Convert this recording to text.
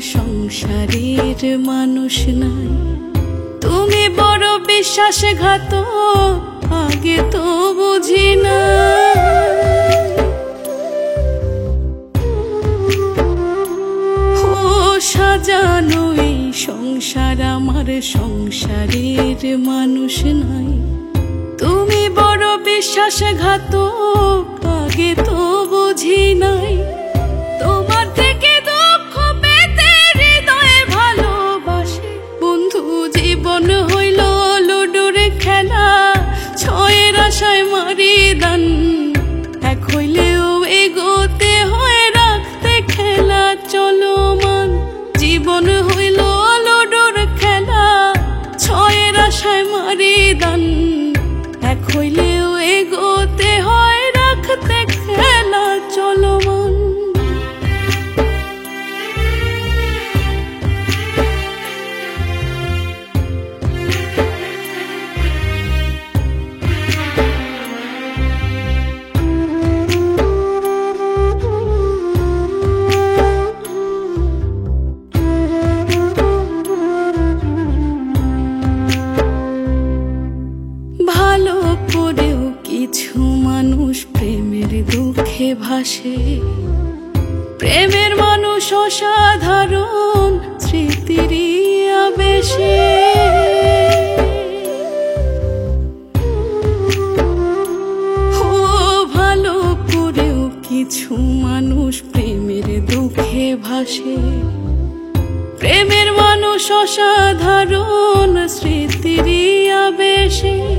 সংসারের মানুষ নাই। তুমি বড় বিশ্বাসঘাতক, আগে তো বুঝি না। সাজানো এই সংসার আমার সংসারের মানুষ নাই। তুমি বড় বিশ্বাসঘাতক, আগে তো বুঝি নাই। তোমার থেকে দুঃখ পেতে হৃদয়ে ভালোবাসে বন্ধু, জীবন হইল লুডুর খেলা, ছয়ের আশায় মারি দান। এক হইলেও এগোতে হয় রাখতে খেলা চলমান। জীবন হইল লুডুর খেলা, ছয়ের আশায় মারি দান। এক হইলেও এগোতে হয় রাখতে খেলা চলমান। ভালো করেও কিছু মানুষ প্রেমের দুঃখে ভাসে। প্রেমের মানুষ অসাধারণ স্মৃতিরই আবেশে। ও ভালো করেও কিছু মানুষ প্রেমের দুঃখে ভাসে। প্রেমের মানুষ অসাধারণ স্মৃতিরই আবেশে।